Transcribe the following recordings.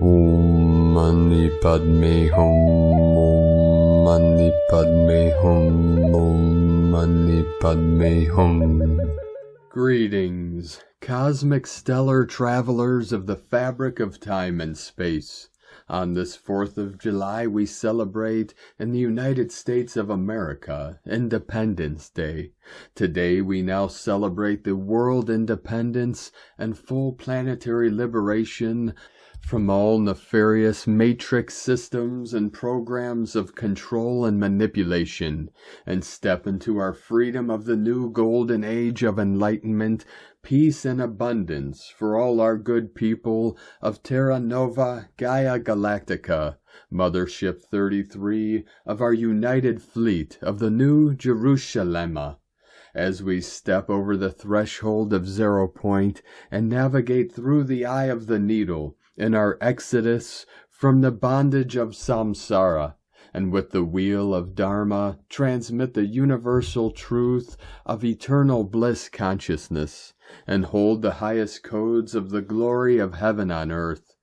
Om Mani Padme Hum. Om Mani Padme Hum. Om Mani Padme Hum. Greetings, cosmic stellar travelers of the fabric of time and space. On this 4th of July, we celebrate in the United States of America Independence Day. Today, we now celebrate the world independence and full planetary liberation from all nefarious matrix systems and programs of control and manipulation, and step into our freedom of the new golden age of enlightenment, peace and abundance for all our good people of Terra Nova Gaia Galactica, Mothership 33 of our united fleet of the New Jerusalem. As we step over the threshold of 0 point and navigate through the eye of the needle in our exodus from the bondage of samsara, and with the wheel of Dharma transmit the universal truth of eternal bliss consciousness, and hold the highest codes of the glory of heaven on earth.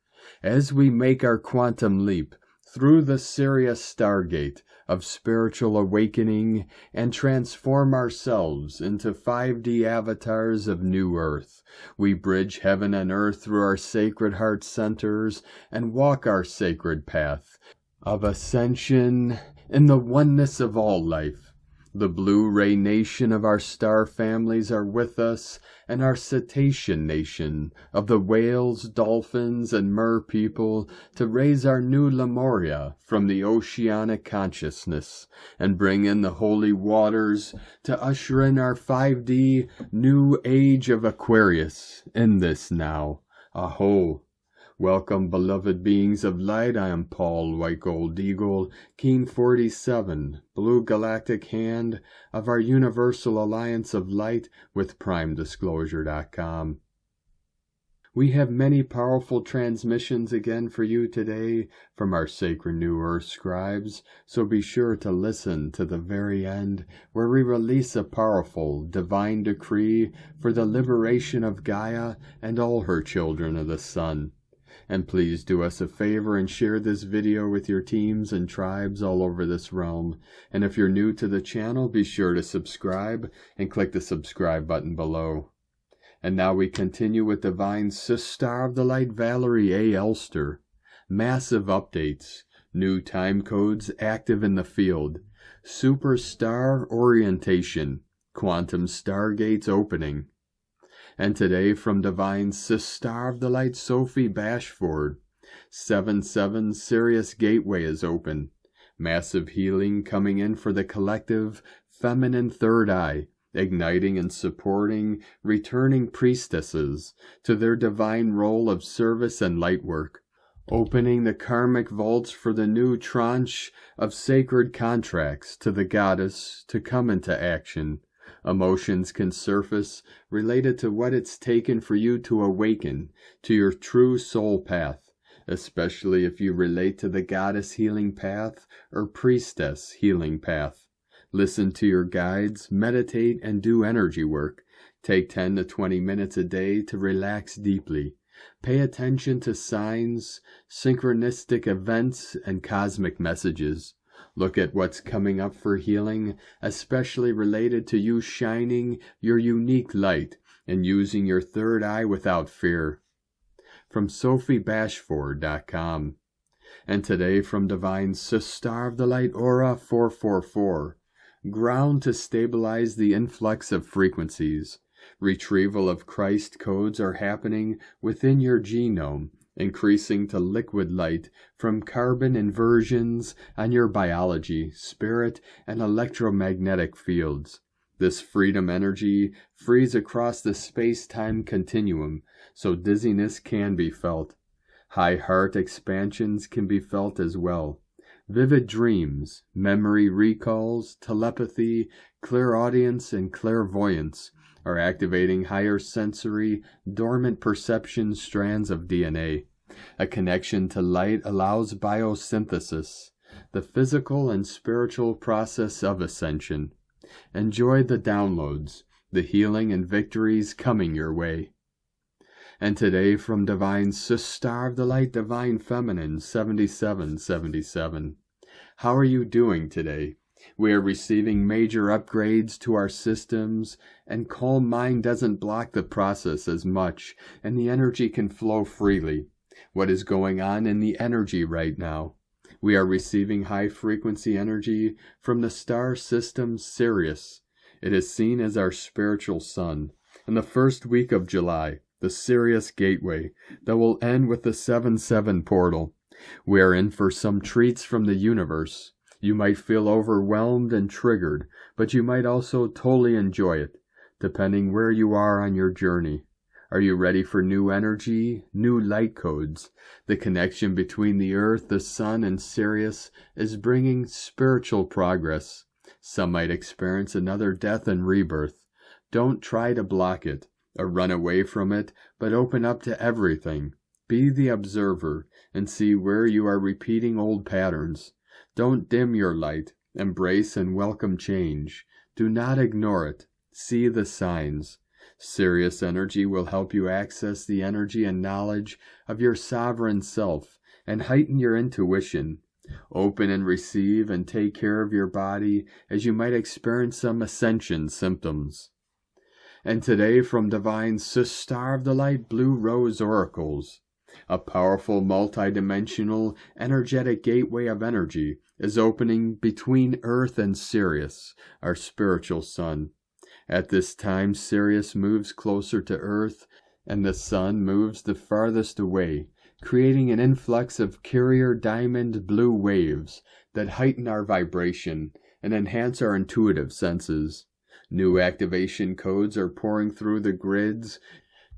As we make our quantum leap through the Sirius StarGate of spiritual awakening and transform ourselves into 5D avatars of new earth, we bridge heaven and earth through our sacred heart centers and walk our sacred path of ascension in the oneness of all life. The blue ray nation of our star families are with us, and our cetacean nation of the whales, dolphins, and mer people to raise our new lemuria from the oceanic consciousness and bring in the holy waters to usher in our 5D new age of Aquarius in this now. A'ho. Welcome, beloved beings of light. I am Paul, White Gold Eagle, Keen 47, Blue Galactic Hand of our Universal Alliance of Light with PrimeDisclosure.com. We have many powerful transmissions again for you today from our sacred New Earth scribes, so be sure to listen to the very end, where we release a powerful divine decree for the liberation of Gaia and all her children of the sun. And please do us a favor and share this video with your teams and tribes all over this realm. And if you're new to the channel, be sure to subscribe and click the subscribe button below. And now we continue with Divine Sister of the Light Valerie A. Elster. Massive updates, new time codes active in the field, superstar orientation, quantum stargates opening. And today from Divine Sister of the Light Sophie Bashford, 7-7 Sirius Gateway is open. Massive healing coming in for the collective feminine third eye, igniting and supporting returning priestesses to their divine role of service and light work, opening the karmic vaults for the new tranche of sacred contracts to the goddess to come into action. Emotions can surface related to what it's taken for you to awaken to your true soul path, especially if you relate to the goddess healing path or priestess healing path. Listen to your guides, meditate, and do energy work. Take 10 to 20 minutes a day to relax deeply. Pay attention to signs, synchronistic events, and cosmic messages. Look at what's coming up for healing, especially related to you shining your unique light and using your third eye without fear. From SophieBashford.com. And today from Divine Sister of the Light Aura 444. Ground to stabilize the influx of frequencies. Retrieval of Kryst codes are happening within your genome, increasing to liquid light from carbon inversions on your biology, spirit, and electromagnetic fields. This freedom energy frees across the space-time continuum, so dizziness can be felt. High heart expansions can be felt as well. Vivid dreams, memory recalls, telepathy, clairaudience, and clairvoyance are activating higher sensory, dormant perception strands of DNA. A connection to light allows biosynthesis, the physical and spiritual process of ascension. Enjoy the downloads, the healing and victories coming your way. And today from Divine Star of the Light, Divine Feminine 7777. How are you doing today? We are receiving major upgrades to our systems, and calm mind doesn't block the process as much, and the energy can flow freely. What is going on in the energy right now? We are receiving high-frequency energy from the star system Sirius. It is seen as our spiritual sun. In the first week of July, the Sirius gateway, that will end with the 7-7 portal. We are in for some treats from the universe. You might feel overwhelmed and triggered, but you might also totally enjoy it, depending where you are on your journey. Are you ready for new energy, new light codes? The connection between the Earth, the Sun, and Sirius is bringing spiritual progress. Some might experience another death and rebirth. Don't try to block it or run away from it, but open up to everything. Be the observer and see where you are repeating old patterns. Don't dim your light. Embrace and welcome change. Do not ignore it. See the signs. Sirius energy will help you access the energy and knowledge of your sovereign self and heighten your intuition. Open and receive and take care of your body as you might experience some ascension symptoms. And today from Divine Star of the Light, Blue Rose Oracles. A powerful multidimensional energetic gateway of energy is opening between Earth and Sirius, our spiritual sun. At this time, Sirius moves closer to Earth, and the Sun moves the farthest away, creating an influx of carrier diamond blue waves that heighten our vibration and enhance our intuitive senses. New activation codes are pouring through the grids,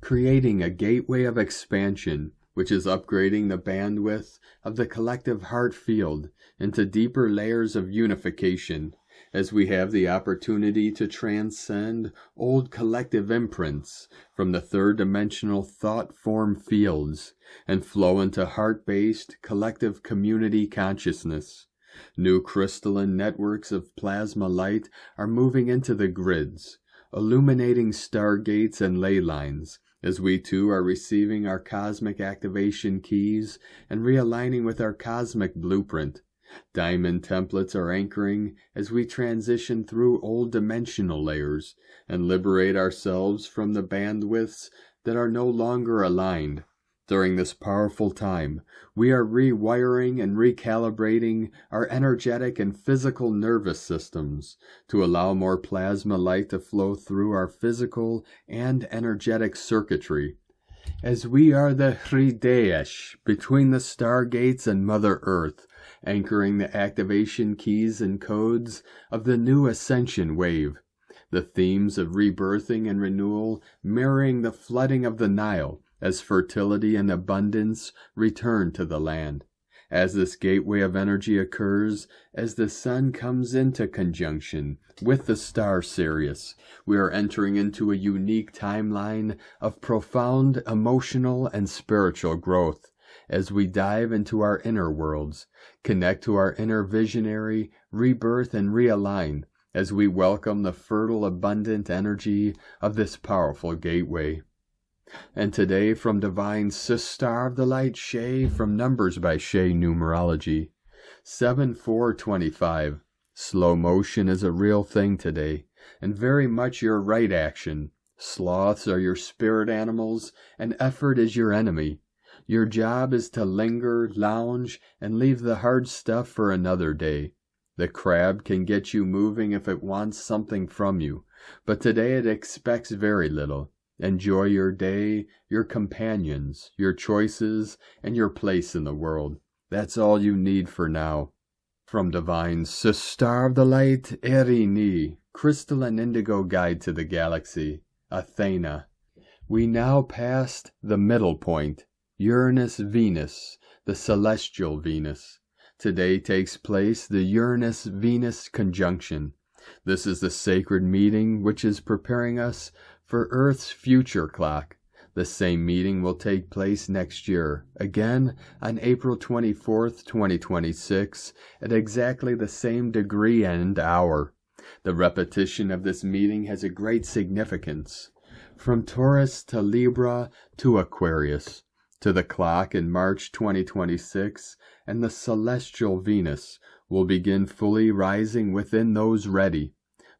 creating a gateway of expansion, which is upgrading the bandwidth of the collective heart field into deeper layers of unification, as we have the opportunity to transcend old collective imprints from the third-dimensional thought form fields and flow into heart-based collective community consciousness. New crystalline networks of plasma light are moving into the grids, illuminating stargates and ley lines, as we too are receiving our cosmic activation keys and realigning with our cosmic blueprint. Diamond templates are anchoring as we transition through old dimensional layers and liberate ourselves from the bandwidths that are no longer aligned. During this powerful time, we are rewiring and recalibrating our energetic and physical nervous systems to allow more plasma light to flow through our physical and energetic circuitry, as we are the Hridayesh between the stargates and Mother Earth, anchoring the activation keys and codes of the new ascension wave. The themes of rebirthing and renewal mirroring the flooding of the Nile as fertility and abundance return to the land. As this gateway of energy occurs, as the Sun comes into conjunction with the star Sirius, we are entering into a unique timeline of profound emotional and spiritual growth. As we dive into our inner worlds, connect to our inner visionary, rebirth and realign, as we welcome the fertile, abundant energy of this powerful gateway. And today from Divine Star of the Light, Shay, from Numbers by Shay Numerology, 7-4-25. Slow motion is a real thing today, and very much your right action. Sloths are your spirit animals, and effort is your enemy. Your job is to linger, lounge, and leave the hard stuff for another day. The crab can get you moving if it wants something from you, but today it expects very little. Enjoy your day, your companions, your choices, and your place in the world. That's all you need for now. From Divine Star of the Light, Erini, Crystal and Indigo Guide to the Galaxy, Athena. We now passed the middle point, Uranus-Venus, the celestial Venus. Today takes place the Uranus-Venus conjunction. This is the sacred meeting which is preparing us for Earth's future clock. The same meeting will take place next year, again on April 24th, 2026, at exactly the same degree and hour. The repetition of this meeting has a great significance. from Taurus to Libra to Aquarius, to the clock in March 2026, and the celestial Venus will begin fully rising within those ready.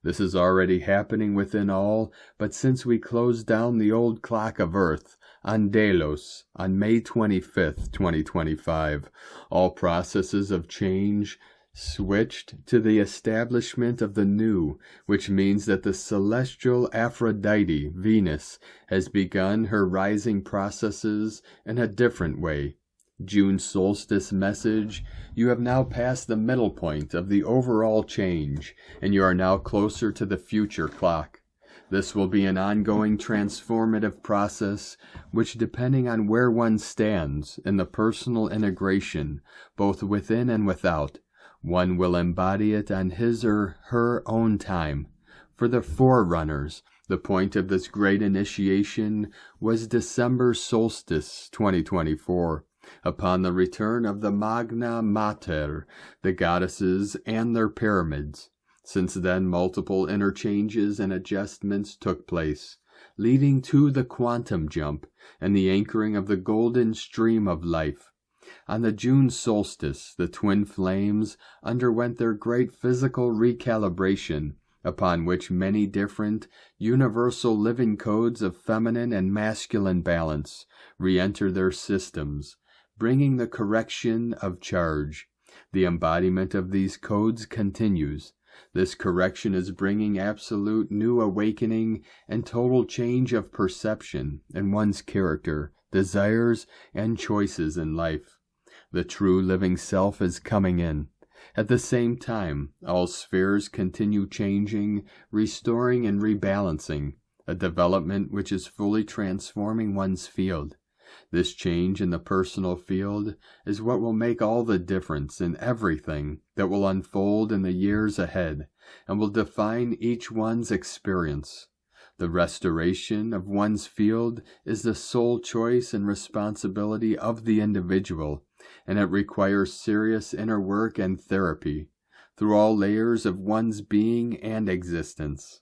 This is already happening within all, but since we closed down the old clock of Earth on Delos on May 25th, 2025, all processes of change switched to the establishment of the new, which means that the celestial Aphrodite, Venus, has begun her rising processes in a different way. June solstice message: you have now passed the middle point of the overall change, and you are now closer to the future clock. This will be an ongoing transformative process, which, depending on where one stands in the personal integration, both within and without, one will embody it on his or her own time. For the forerunners, the point of this great initiation was December solstice 2024, upon the return of the Magna Mater, the goddesses and their pyramids. Since then, multiple interchanges and adjustments took place, leading to the quantum jump and the anchoring of the golden stream of life. On the June solstice, the twin flames underwent their great physical recalibration, upon which many different, universal living codes of feminine and masculine balance re-enter their systems, bringing the correction of charge. The embodiment of these codes continues. This correction is bringing absolute new awakening and total change of perception in one's character, desires, and choices in life. The true living self is coming in. At the same time, all spheres continue changing, restoring, and rebalancing, a development which is fully transforming one's field. This change in the personal field is what will make all the difference in everything that will unfold in the years ahead, and will define each one's experience. The restoration of one's field is the sole choice and responsibility of the individual, and it requires serious inner work and therapy through all layers of one's being and existence.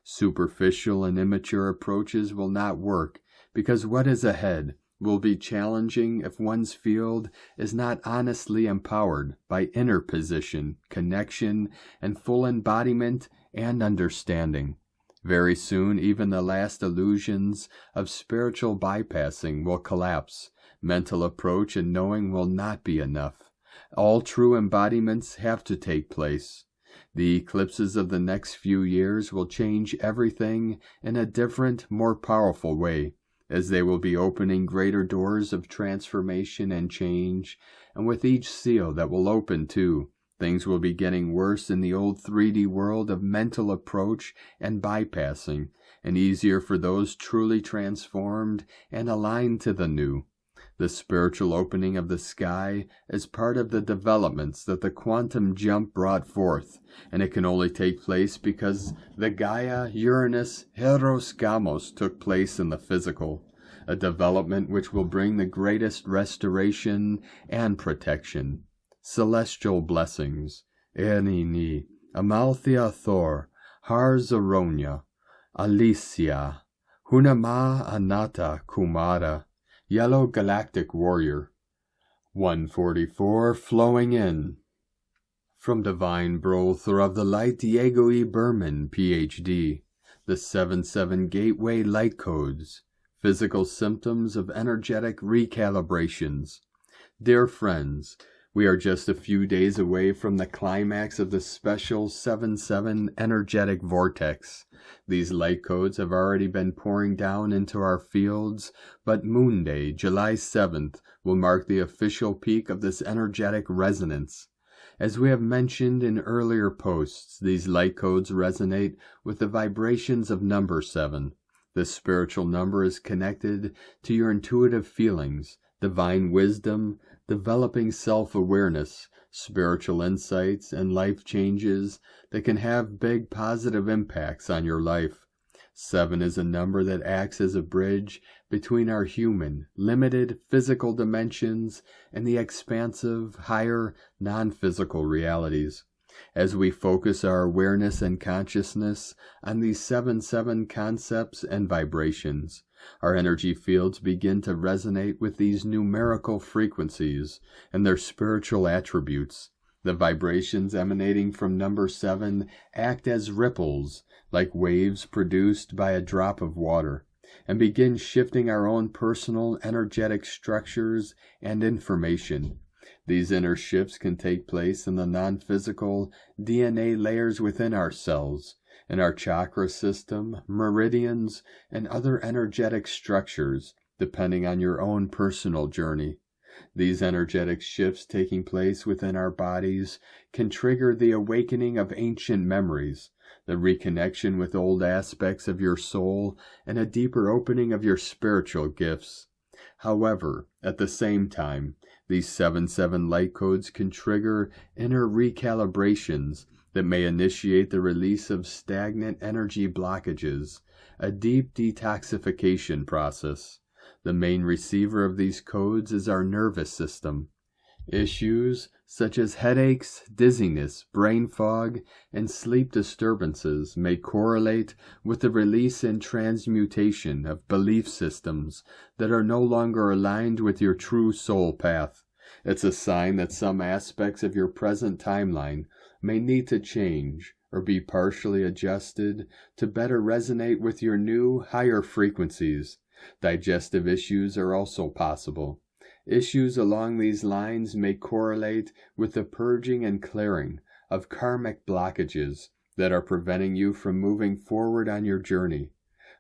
Superficial and immature approaches will not work, because what is ahead will be challenging if one's field is not honestly empowered by inner position, connection, and full embodiment and understanding. Very soon, even the last illusions of spiritual bypassing will collapse. Mental approach and knowing will not be enough. All true embodiments have to take place. The eclipses of the next few years will change everything in a different, more powerful way, as they will be opening greater doors of transformation and change, and with each seal that will open too, things will be getting worse in the old 3D world of mental approach and bypassing, and easier for those truly transformed and aligned to the new. The spiritual opening of the sky is part of the developments that the quantum jump brought forth, and it can only take place because the Gaia, Uranus, Eros Gamos took place in the physical, a development which will bring the greatest restoration and protection. Celestial blessings, Enini, Amalthea Thor, Har Zaronia, Alicia, Hunama Anata Kumara, Yellow Galactic Warrior. 144 flowing in. From Divine Brother of the Light, Diego E. Berman, Ph.D., the 7-7 Gateway Light Codes, Physical Symptoms of Energetic Recalibrations. Dear friends, we are just a few days away from the climax of the special 7-7 energetic vortex. These light codes have already been pouring down into our fields, but Moon Day, July 7th, will mark the official peak of this energetic resonance. As we have mentioned in earlier posts, these light codes resonate with the vibrations of number 7. This spiritual number is connected to your intuitive feelings, divine wisdom, developing self-awareness, spiritual insights, and life changes that can have big positive impacts on your life. 7 is a number that acts as a bridge between our human, limited physical dimensions and the expansive, higher, non-physical realities. As we focus our awareness and consciousness on these 7-7 concepts and vibrations, our energy fields begin to resonate with these numerical frequencies and their spiritual attributes. The vibrations emanating from number 7 act as ripples, like waves produced by a drop of water, and begin shifting our own personal energetic structures and information. These inner shifts can take place in the non-physical DNA layers within our cells, in our chakra system, meridians, and other energetic structures, depending on your own personal journey. These energetic shifts taking place within our bodies can trigger the awakening of ancient memories, the reconnection with old aspects of your soul, and a deeper opening of your spiritual gifts. However, at the same time, these 7-7 light codes can trigger inner recalibrations that may initiate the release of stagnant energy blockages, a deep detoxification process. The main receiver of these codes is our nervous system. Issues such as headaches, dizziness, brain fog, and sleep disturbances may correlate with the release and transmutation of belief systems that are no longer aligned with your true soul path. It's a sign that some aspects of your present timeline may need to change or be partially adjusted to better resonate with your new, higher frequencies. Digestive issues are also possible. Issues along these lines may correlate with the purging and clearing of karmic blockages that are preventing you from moving forward on your journey.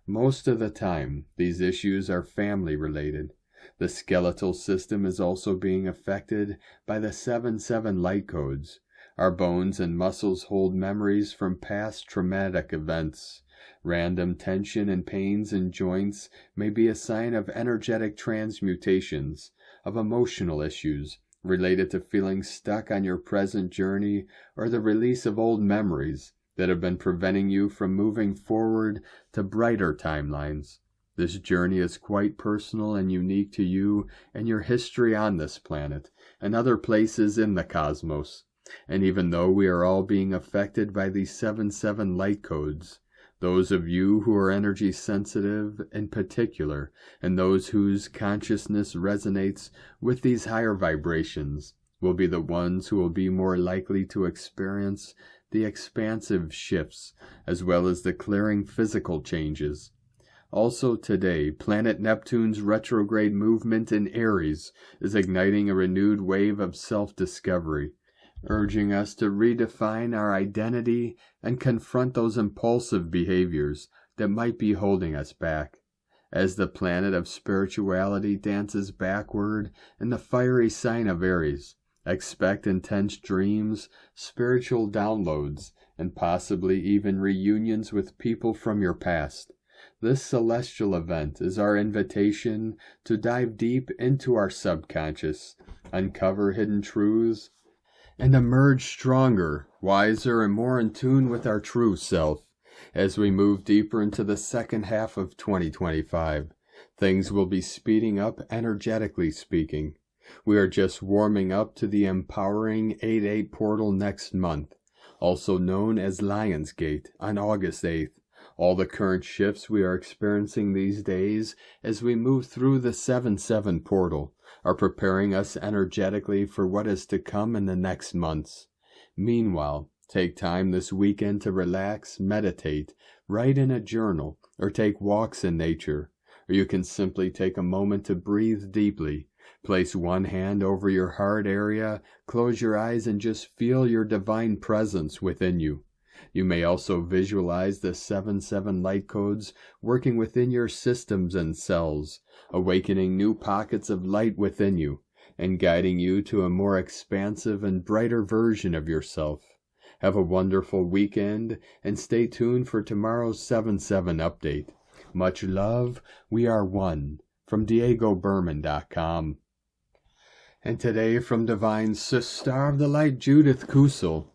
Most of the time, these issues are family-related. The skeletal system is also being affected by the 7-7 light codes. Our bones and muscles hold memories from past traumatic events. Random tension and pains in joints may be a sign of energetic transmutations, of emotional issues related to feeling stuck on your present journey, or the release of old memories that have been preventing you from moving forward to brighter timelines. This journey is quite personal and unique to you and your history on this planet and other places in the cosmos. And even though we are all being affected by these 7-7 light codes, those of you who are energy sensitive in particular, and those whose consciousness resonates with these higher vibrations, will be the ones who will be more likely to experience the expansive shifts, as well as the clearing physical changes. Also today, planet Neptune's retrograde movement in Aries is igniting a renewed wave of self-discovery, urging us to redefine our identity and confront those impulsive behaviors that might be holding us back. As the planet of spirituality dances backward in the fiery sign of Aries, expect intense dreams, spiritual downloads, and possibly even reunions with people from your past. This celestial event is our invitation to dive deep into our subconscious, uncover hidden truths, and emerge stronger, wiser, and more in tune with our true self. As we move deeper into the second half of 2025, things will be speeding up energetically speaking. We are just warming up to the empowering 8-8 portal next month, also known as Lion's Gate, on August 8th. All the current shifts we are experiencing these days as we move through the 7-7 portal are preparing us energetically for what is to come in the next months. Meanwhile, take time this weekend to relax, meditate, write in a journal, or take walks in nature. Or you can simply take a moment to breathe deeply. Place one hand over your heart area, close your eyes, and just feel your divine presence within you. You may also visualize the 7-7 light codes working within your systems and cells, awakening new pockets of light within you, and guiding you to a more expansive and brighter version of yourself. Have a wonderful weekend, and stay tuned for tomorrow's 7-7 update. Much love. We are one. From DiegoBerman.com. And today from Divine Sister of the Light, Judith Kusel.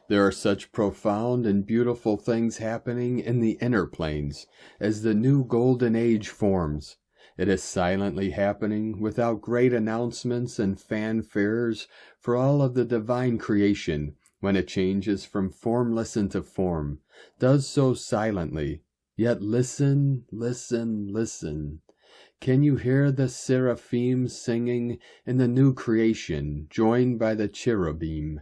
There are such profound and beautiful things happening in the inner planes as the new golden age forms. It is silently happening without great announcements and fanfares, for all of the divine creation when it changes from formless into form, does so silently. Yet listen, listen, listen. Can you hear the seraphim singing in the new creation, joined by the cherubim?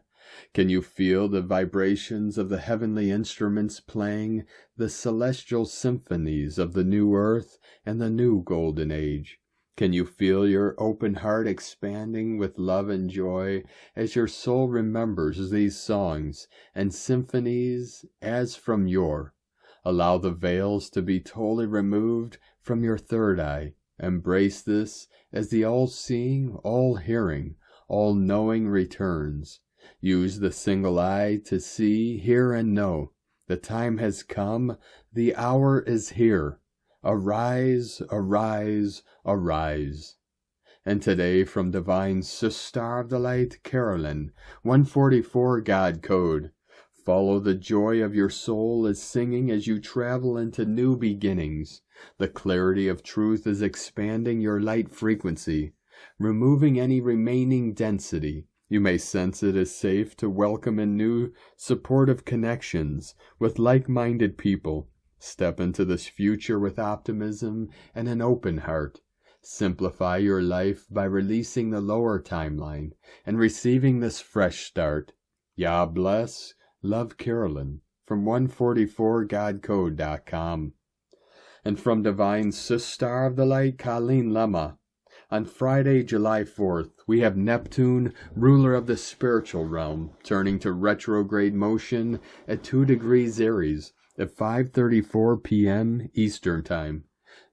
Can you feel the vibrations of the heavenly instruments playing the celestial symphonies of the new earth and the new golden age? Can you feel your open heart expanding with love and joy as your soul remembers these songs and symphonies as from yore? Allow the veils to be totally removed from your third eye. Embrace this as the all-seeing, all-hearing, all-knowing returns. Use the single eye to see, hear, and know. The time has come. The hour is here. Arise, arise, arise. And today from Divine Sister of the Light, Carolyn, 144 God Code. Follow the joy of your soul as singing as you travel into new beginnings. The clarity of truth is expanding your light frequency, removing any remaining density. You may sense it is safe to welcome in new, supportive connections with like-minded people. Step into this future with optimism and an open heart. Simplify your life by releasing the lower timeline and receiving this fresh start. Yah bless. Love, Carolyn, from 144godcode.com. And from Divine Sister of the Light, Colleen Lemma. On Friday, July 4th, we have Neptune, ruler of the spiritual realm, turning to retrograde motion at 2 degrees Aries at 5:34 p.m. Eastern Time.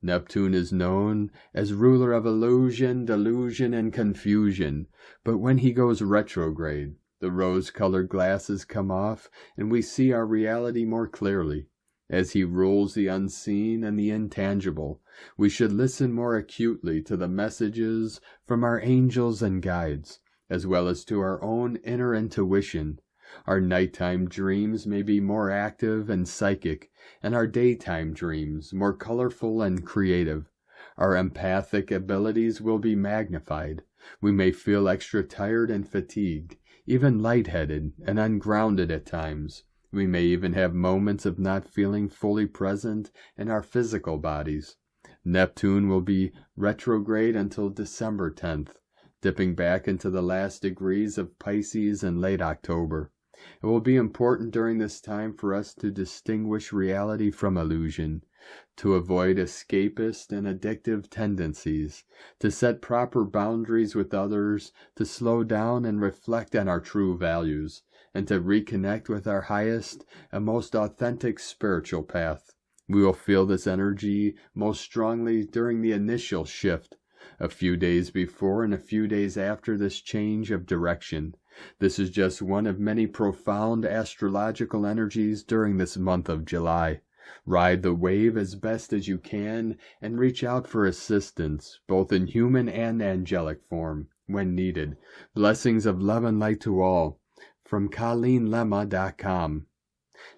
Neptune is known as ruler of illusion, delusion, and confusion, but when he goes retrograde, the rose-colored glasses come off, and we see our reality more clearly. As he rules the unseen and the intangible, we should listen more acutely to the messages from our angels and guides, as well as to our own inner intuition. Our nighttime dreams may be more active and psychic, and our daytime dreams more colorful and creative. Our empathic abilities will be magnified. We may feel extra tired and fatigued, even lightheaded and ungrounded at times. We may even have moments of not feeling fully present in our physical bodies. Neptune will be retrograde until December 10th, dipping back into the last degrees of Pisces in late October. It will be important during this time for us to distinguish reality from illusion, to avoid escapist and addictive tendencies, to set proper boundaries with others, to slow down and reflect on our true values, and to reconnect with our highest and most authentic spiritual path. We will feel this energy most strongly during the initial shift, a few days before and a few days after this change of direction. This is just one of many profound astrological energies during this month of July. Ride the wave as best as you can and reach out for assistance, both in human and angelic form, when needed. Blessings of love and light to all. From ColleenLemma.com.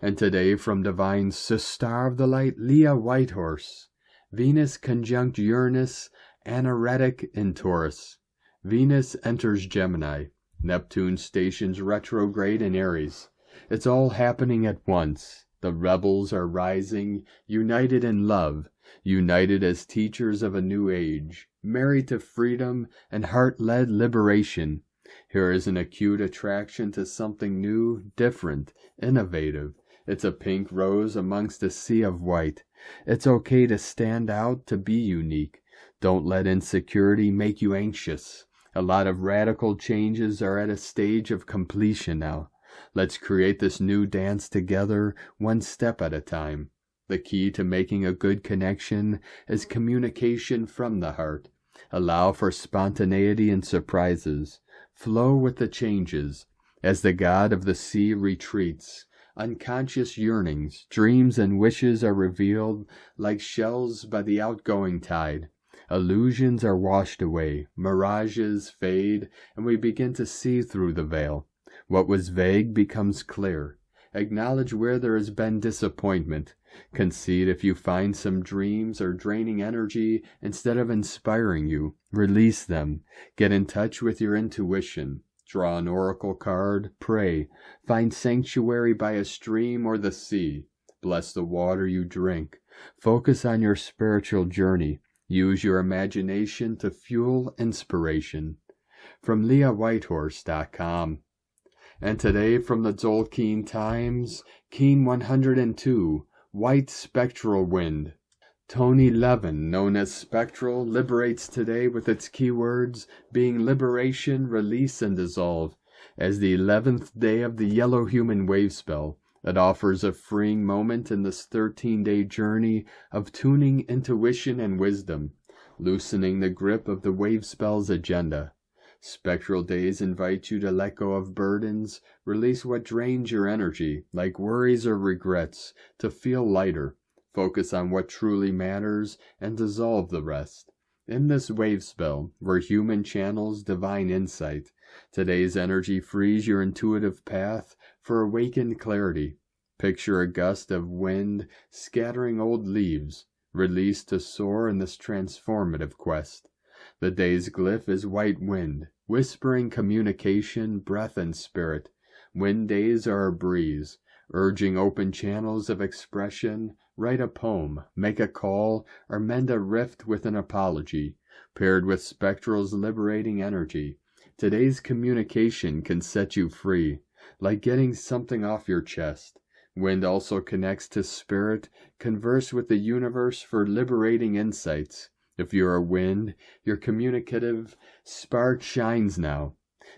And today from Divine Sister of the Light, Leah Whitehorse. Venus conjunct Uranus, anaretic in Taurus. Venus enters Gemini. Neptune stations retrograde in Aries. It's all happening at once. The rebels are rising, united in love, united as teachers of a new age, married to freedom and heart-led liberation. Here is an acute attraction to something new, different, innovative. It's a pink rose amongst a sea of white. It's okay to stand out, to be unique. Don't let insecurity make you anxious. A lot of radical changes are at a stage of completion now. Let's create this new dance together, one step at a time. The key to making a good connection is communication from the heart. Allow for spontaneity and surprises. Flow with the changes. As the god of the sea retreats, unconscious yearnings, dreams, and wishes are revealed like shells by the outgoing tide. Illusions are washed away, mirages fade, and we begin to see through the veil. What was vague becomes clear. Acknowledge where there has been disappointment. Concede if you find some dreams are draining energy instead of inspiring you. Release them. Get in touch with your intuition. Draw an oracle card, pray, find sanctuary by a stream or the sea. Bless the water you drink. Focus on your spiritual journey. Use your imagination to fuel inspiration. From LeahWhitehorse.com. And today from the Tzolk'in Times, Keen 102, White Spectral Wind. Tone 11, known as Spectral, liberates today with its keywords being liberation, release, and dissolve. As the 11th day of the yellow human wave spell, it offers a freeing moment in this 13-day journey of tuning intuition and wisdom, loosening the grip of the wave spell's agenda. Spectral days invite you to let go of burdens, release what drains your energy, like worries or regrets, to feel lighter. Focus on what truly matters and dissolve the rest. In this wave spell, where human channels divine insight, today's energy frees your intuitive path for awakened clarity. Picture a gust of wind scattering old leaves, released to soar in this transformative quest. The day's glyph is white wind, whispering communication, breath, and spirit. Wind days are a breeze, urging open channels of expression. Write a poem, make a call, or mend a rift with an apology. Paired with Spectral's liberating energy, today's communication can set you free, like getting something off your chest. Wind also connects to spirit. Converse with the universe for liberating insights. If you're a wind, your communicative spark shines now.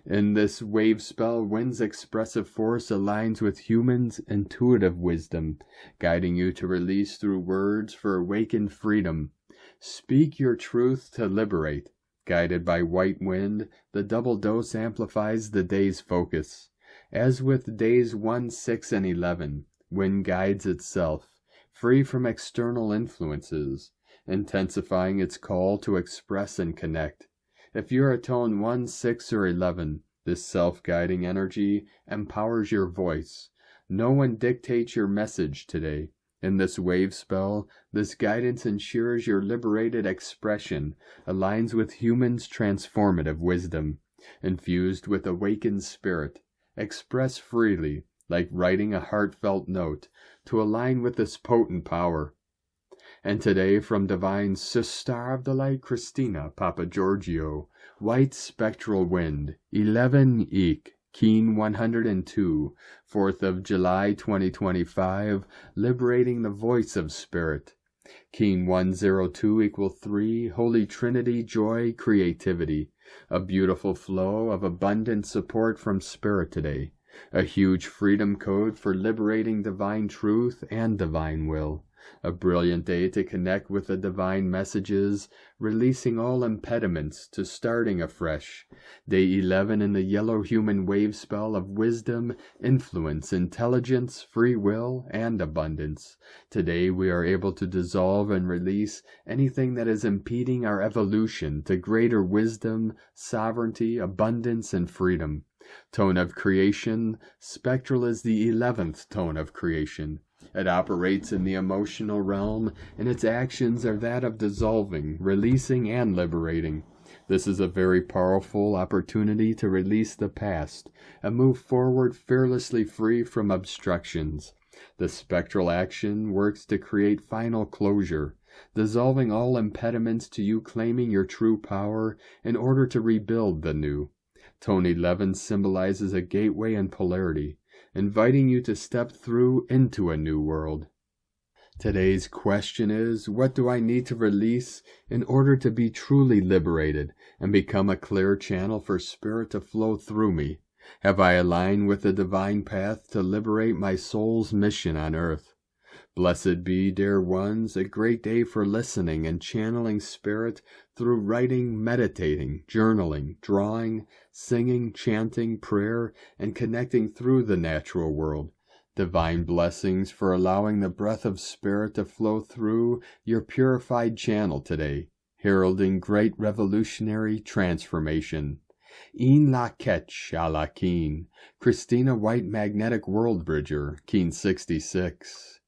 In this wave spell, wind's expressive force aligns with humans' intuitive wisdom, guiding you to release through words for awakened freedom. Speak your truth to liberate. Guided by white wind, the double dose amplifies the day's focus. As with days 1, 6, and 11, wind guides itself, free from external influences, intensifying its call to express and connect. If you're at tone 1, 6, or 11, this self-guiding energy empowers your voice. No one dictates your message today. In this wave spell, this guidance ensures your liberated expression aligns with humans' transformative wisdom. Infused with awakened spirit, express freely, like writing a heartfelt note, to align with this potent power. And today from Divine Sister of the Light Christina Papagiorgio, White Spectral Wind, 11 Eek, Keen 102, 4th of July 2025, liberating the voice of spirit. Keen 102 equal 3, Holy Trinity, joy, creativity. A beautiful flow of abundant support from spirit today. A huge freedom code for liberating divine truth and divine will. A brilliant day to connect with the divine messages, releasing all impediments to starting afresh. Day 11 in the yellow human wave spell of wisdom, influence, intelligence, free will, and abundance. Today we are able to dissolve and release anything that is impeding our evolution to greater wisdom, sovereignty, abundance, and freedom. Tone of creation, Spectral is the 11th tone of creation. It operates in the emotional realm, and its actions are that of dissolving, releasing, and liberating. This is a very powerful opportunity to release the past and move forward fearlessly free from obstructions. The spectral action works to create final closure, dissolving all impediments to you claiming your true power in order to rebuild the new. Tone 11 symbolizes a gateway and polarity, inviting you to step through into a new world. Today's question is, what do I need to release in order to be truly liberated and become a clear channel for spirit to flow through me? Have I aligned with the divine path to liberate my soul's mission on earth? Blessed be, dear ones, a great day for listening and channeling spirit through writing, meditating, journaling, drawing, singing, chanting, prayer, and connecting through the natural world. Divine blessings for allowing the breath of spirit to flow through your purified channel today, heralding great revolutionary transformation. In la ketch a la keen, Christina White Magnetic World Bridger, Keen 66.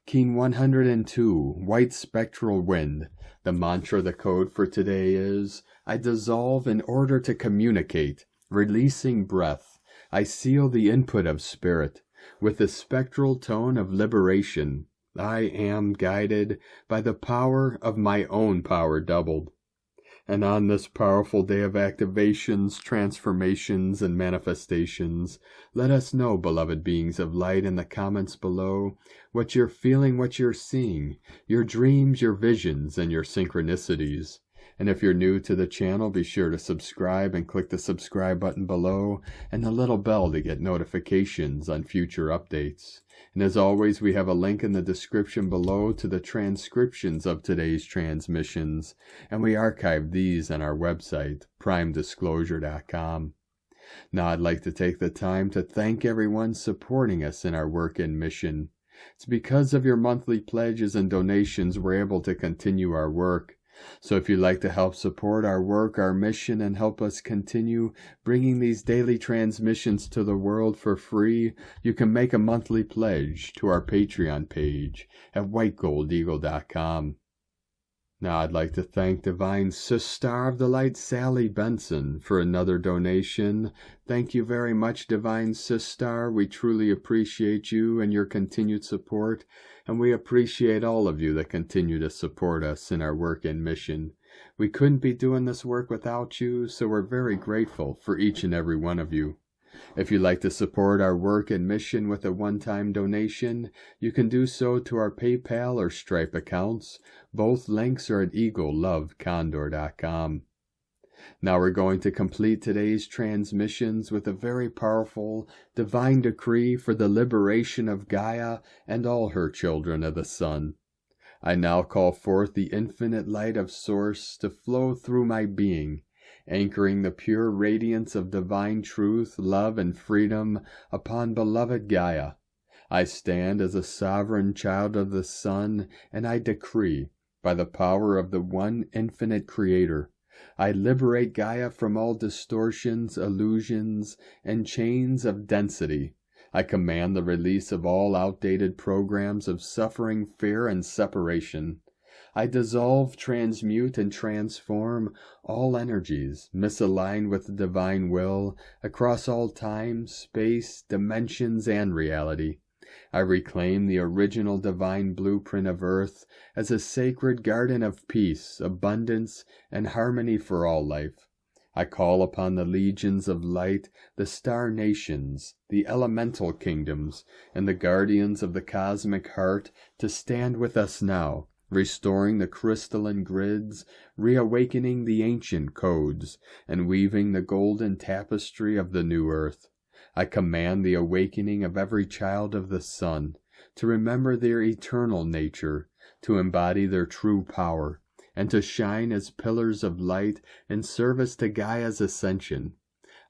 Keen 102, White Spectral Wind. The mantra, the code for today is, I dissolve in order to communicate. Releasing breath, I seal the input of spirit with the spectral tone of liberation. I am guided by the power of my own power doubled. And on this powerful day of activations, transformations, and manifestations, let us know, beloved beings of light, in the comments below, what you're feeling, what you're seeing, your dreams, your visions, and your synchronicities. And if you're new to the channel, be sure to subscribe and click the subscribe button below and the little bell to get notifications on future updates. And as always, we have a link in the description below to the transcriptions of today's transmissions, and we archive these on our website, primedisclosure.com. Now I'd like to take the time to thank everyone supporting us in our work and mission. It's because of your monthly pledges and donations we're able to continue our work. So if you'd like to help support our work, our mission, and help us continue bringing these daily transmissions to the world for free, you can make a monthly pledge to our Patreon page at whitegoldeagle.com. Now I'd like to thank Divine Sister of the Light, Sally Benson, for another donation. Thank you very much, Divine Sister. We truly appreciate you and your continued support, and we appreciate all of you that continue to support us in our work and mission. We couldn't be doing this work without you, so we're very grateful for each and every one of you. If you'd like to support our work and mission with a one-time donation, you can do so to our PayPal or Stripe accounts. Both links are at eaglelovecondor.com. Now we're going to complete today's transmissions with a very powerful divine decree for the liberation of Gaia and all her children of the sun. I now call forth the infinite light of Source to flow through my being, anchoring the pure radiance of divine truth, love, and freedom upon beloved Gaia. I stand as a sovereign child of the sun, and I decree, by the power of the one infinite Creator, I liberate Gaia from all distortions, illusions, and chains of density. I command the release of all outdated programs of suffering, fear, and separation. I dissolve, transmute, and transform all energies misaligned with the divine will across all time, space, dimensions, and reality. I reclaim the original divine blueprint of Earth as a sacred garden of peace, abundance, and harmony for all life. I call upon the legions of light, the star nations, the elemental kingdoms, and the guardians of the cosmic heart to stand with us now, restoring the crystalline grids, reawakening the ancient codes, and weaving the golden tapestry of the new earth. I command the awakening of every child of the sun to remember their eternal nature, to embody their true power, and to shine as pillars of light in service to Gaia's ascension.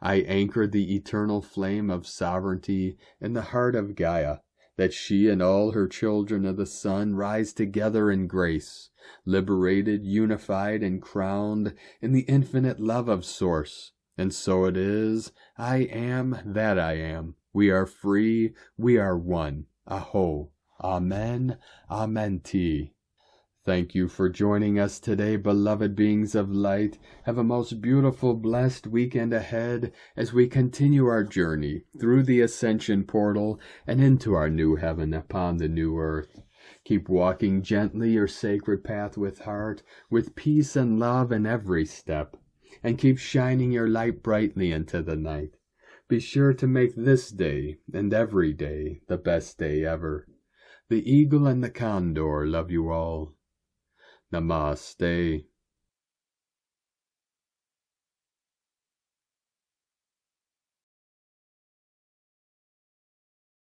I anchor the eternal flame of sovereignty in the heart of Gaia, that she and all her children of the sun rise together in grace, liberated, unified, and crowned in the infinite love of Source. And so it is. I am that I am. We are free. We are one. A'ho. Amen. Amen. Thank you for joining us today, beloved beings of light. Have a most beautiful, blessed weekend ahead as we continue our journey through the ascension portal and into our new heaven upon the new earth. Keep walking gently your sacred path with heart, with peace and love in every step, and keep shining your light brightly into the night. Be sure to make this day and every day the best day ever. The eagle and the condor love you all. Namaste.